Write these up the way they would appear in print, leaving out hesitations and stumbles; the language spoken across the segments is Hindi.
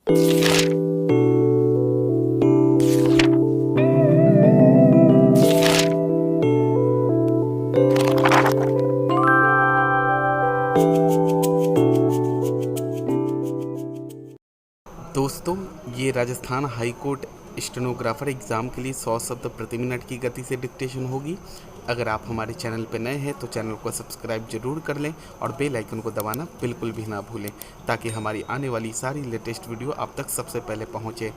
दोस्तों, ये Rajasthan high court stenographer exam के लिए 100 शब्द प्रति मिनट की गति से डिक्टेशन होगी। अगर आप हमारे चैनल पर नए हैं तो चैनल को सब्सक्राइब जरूर कर लें और बेल आइकन को दबाना बिल्कुल भी ना भूलें, ताकि हमारी आने वाली सारी लेटेस्ट वीडियो आप तक सबसे पहले पहुंचे।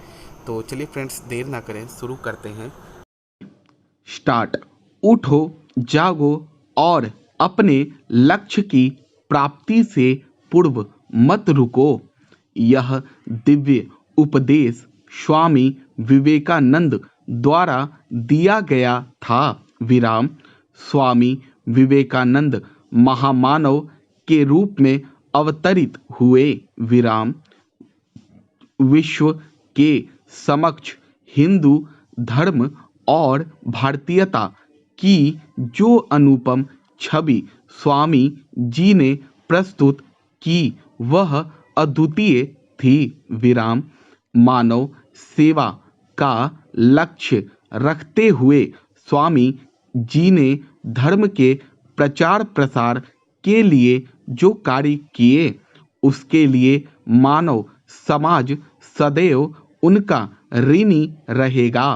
तो चलिए फ्रेंड्स, देर ना करें, शुरू करते हैं। स्टार्ट। उठो, जागो और अपने लक्ष्य की प्राप्ति से पूर्व मत रुको। यह दिव्य उपदेश स्वामी विवेकानंद द्वारा दिया गया था। विराम। स्वामी विवेकानंद महामानव के रूप में अवतरित हुए। विराम। विश्व के समक्ष हिंदू धर्म और भारतीयता की जो अनुपम छवि स्वामी जी ने प्रस्तुत की वह अद्वितीय थी। विराम। मानव सेवा का लक्ष्य रखते हुए स्वामी जी ने धर्म के प्रचार प्रसार के लिए जो कार्य किए उसके लिए मानव समाज सदैव उनका ऋणी रहेगा।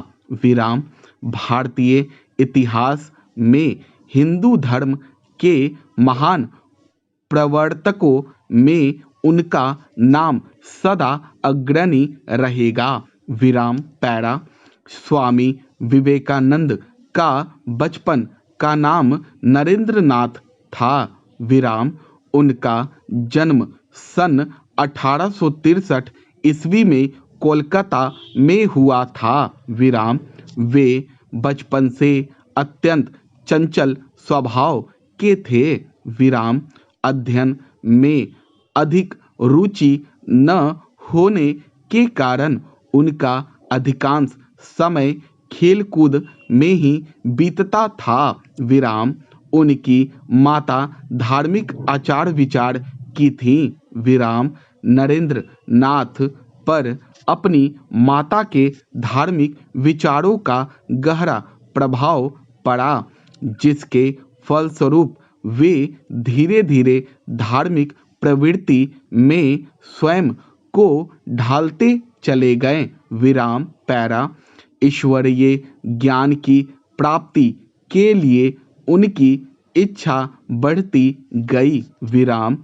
विराम। भारतीय इतिहास में हिंदू धर्म के महान प्रवर्तकों में उनका नाम सदा अग्रणी रहेगा। विराम। पैरा। स्वामी विवेकानंद का बचपन का नाम नरेंद्र नाथ था। विराम। उनका जन्म सन 1863 ईस्वी में कोलकाता में हुआ था। विराम। वे बचपन से अत्यंत चंचल स्वभाव के थे। विराम। अध्ययन में अधिक रुचि न होने के कारण उनका अधिकांश समय खेलकूद में ही बीतता था। विराम। उनकी माता धार्मिक आचार विचार की थी। विराम। नरेंद्र नाथ पर अपनी माता के धार्मिक विचारों का गहरा प्रभाव पड़ा, जिसके फलस्वरूप वे धीरे धीरे धार्मिक प्रवृत्ति में स्वयं को ढालते चले गए। विराम। पैरा। ईश्वरीय ज्ञान की प्राप्ति के लिए उनकी इच्छा बढ़ती गई। विराम।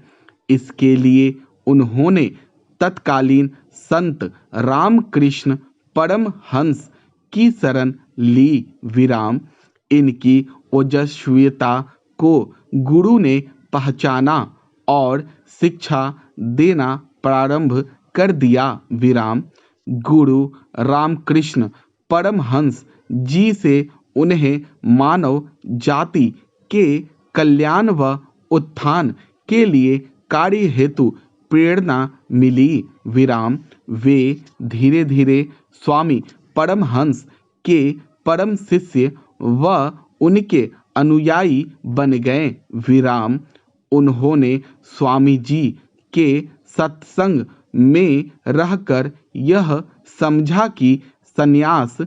इसके लिए उन्होंने तत्कालीन संत रामकृष्ण परमहंस की शरण ली। विराम। इनकी ओजस्वीता को गुरु ने पहचाना और शिक्षा देना प्रारंभ कर दिया। विराम। गुरु रामकृष्ण परमहंस जी से उन्हें मानव जाति के कल्याण व उत्थान के लिए कार्य हेतु प्रेरणा मिली। विराम। वे धीरे धीरे स्वामी परमहंस के परम शिष्य व उनके अनुयायी बन गए। विराम। उन्होंने स्वामी जी के सत्संग में रहकर यह समझा कि संन्यास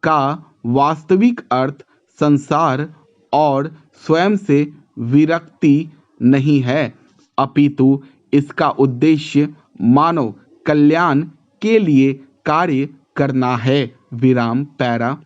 का वास्तविक अर्थ संसार और स्वयं से विरक्ति नहीं है, अपितु इसका उद्देश्य मानव कल्याण के लिए कार्य करना है। विराम। पैरा।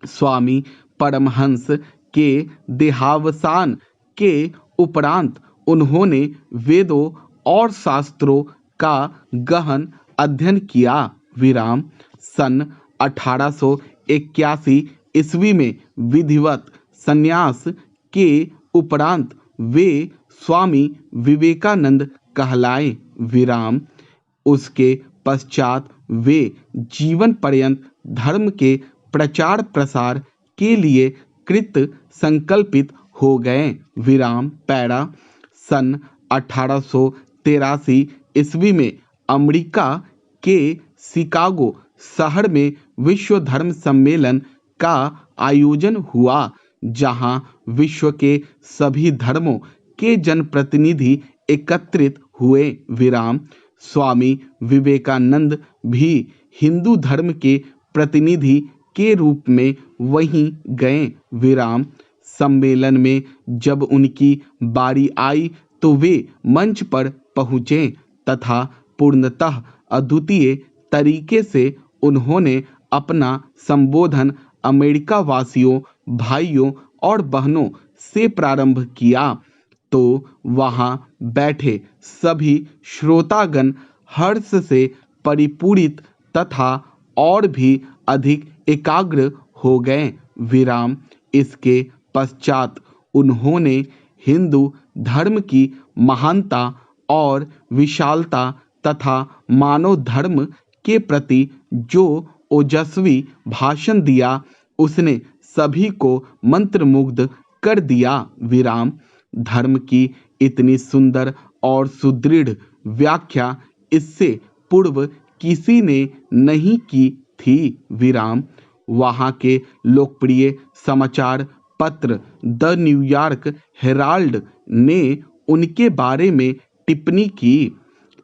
स्वामी परमहंस के देहावसान के उपरांत उन्होंने वेदों और शास्त्रों का गहन अध्ययन किया। विराम। सन 1881 ईस्वी में विधिवत संन्यास के उपरांत वे स्वामी विवेकानंद कहलाए। विराम। उसके पश्चात वे जीवन पर्यंत धर्म के प्रचार प्रसार के लिए कृत संकल्पित हो गए। विराम। पैरा। सन 1883 ईस्वी में अमेरिका के शिकागो शहर में विश्व धर्म सम्मेलन का आयोजन हुआ, जहां विश्व के सभी धर्मों के जनप्रतिनिधि एकत्रित हुए। विराम। स्वामी विवेकानंद भी हिंदू धर्म के प्रतिनिधि के रूप में वहीं गए। विराम। सम्मेलन में जब उनकी बारी आई तो वे मंच पर पहुँचे तथा पूर्णतः अद्वितीय तरीके से उन्होंने अपना संबोधन अमेरिका वासियों, भाइयों और बहनों से प्रारंभ किया तो वहां बैठे सभी श्रोतागण हर्ष से परिपूरित तथा और भी अधिक एकाग्र हो गए। विराम। इसके पश्चात उन्होंने हिंदू धर्म की महानता और विशालता तथा मानव धर्म के प्रति जो ओजस्वी भाषण दिया उसने सभी को मंत्रमुग्ध कर दिया। विराम। धर्म की इतनी सुंदर और सुदृढ़ व्याख्या इससे पूर्व किसी ने नहीं की थी। विराम। वहाँ के लोकप्रिय समाचार पत्र द न्यूयॉर्क हेराल्ड ने उनके बारे में टिप्पणी की।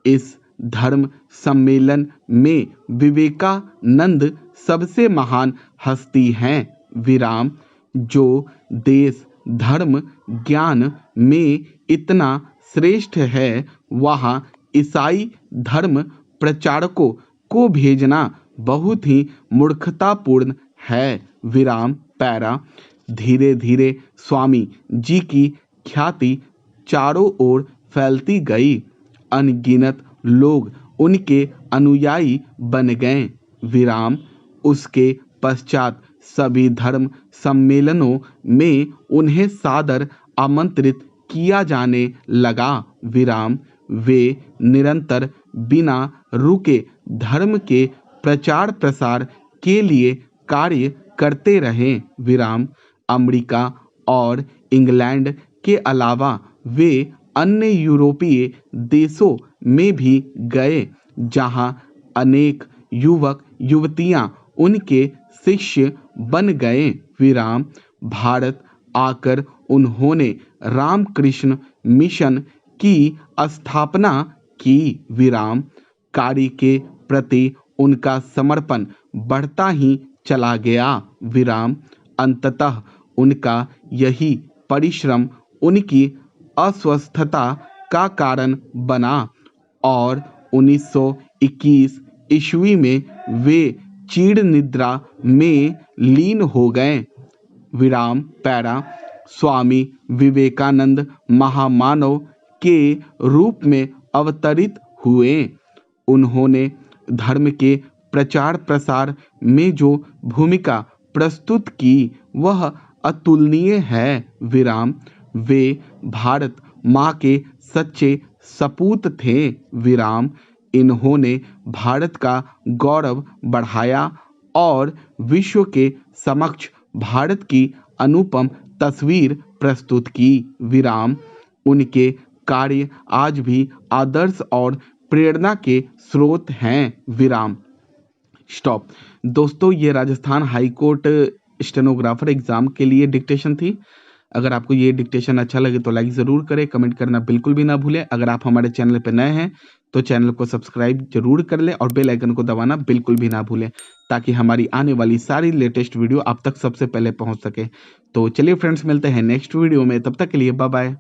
इस धर्म सम्मेलन में विवेकानंद सबसे महान हस्ती हैं। विराम। जो देश धर्म ज्ञान में इतना श्रेष्ठ है वहाँ ईसाई धर्म प्रचारकों को भेजना बहुत ही मूर्खतापूर्ण है। विराम। पैरा। धीरे धीरे स्वामी जी की ख्याति चारों ओर फैलती गई। अनगिनत लोग उनके अनुयायी बन गए। विराम। उसके पश्चात सभी धर्म सम्मेलनों में उन्हें सादर आमंत्रित किया जाने लगा। विराम। वे निरंतर बिना रुके धर्म के प्रचार प्रसार के लिए कार्य करते रहे। विराम। अमेरिका और इंग्लैंड के अलावा वे अन्य यूरोपीय देशों में भी गए जहां अनेक युवक युवतियां उनके शिष्य बन गए। विराम। भारत आकर उन्होंने रामकृष्ण मिशन की स्थापना की। विराम। कार्य के प्रति उनका समर्पण बढ़ता ही चला गया। विराम। अंततः उनका यही परिश्रम उनकी अस्वस्थता का कारण बना और 1921 ईस्वी में वे चीड़ निद्रा में लीन हो गए। विराम। पैरा। स्वामी विवेकानंद महामानव के रूप में अवतरित हुए। उन्होंने धर्म के प्रचार प्रसार में जो भूमिका प्रस्तुत की वह अतुलनीय है। विराम। वे भारत माँ के सच्चे सपूत थे। विराम। इन्होंने भारत का गौरव बढ़ाया और विश्व के समक्ष भारत की अनुपम तस्वीर प्रस्तुत की। विराम। उनके कार्य आज भी आदर्श और प्रेरणा के स्रोत हैं। विराम। स्टॉप। दोस्तों ये राजस्थान हाईकोर्ट स्टेनोग्राफर एग्जाम के लिए डिक्टेशन थी। अगर आपको ये डिक्टेशन अच्छा लगे तो लाइक ज़रूर करें, कमेंट करना बिल्कुल भी ना भूलें। अगर आप हमारे चैनल पर नए हैं तो चैनल को सब्सक्राइब जरूर कर लें और बेल आइकन को दबाना बिल्कुल भी ना भूलें ताकि हमारी आने वाली सारी लेटेस्ट वीडियो आप तक सबसे पहले पहुंच सके। तो चलिए फ्रेंड्स, मिलते हैं नेक्स्ट वीडियो में, तब तक के लिए बाय बाय।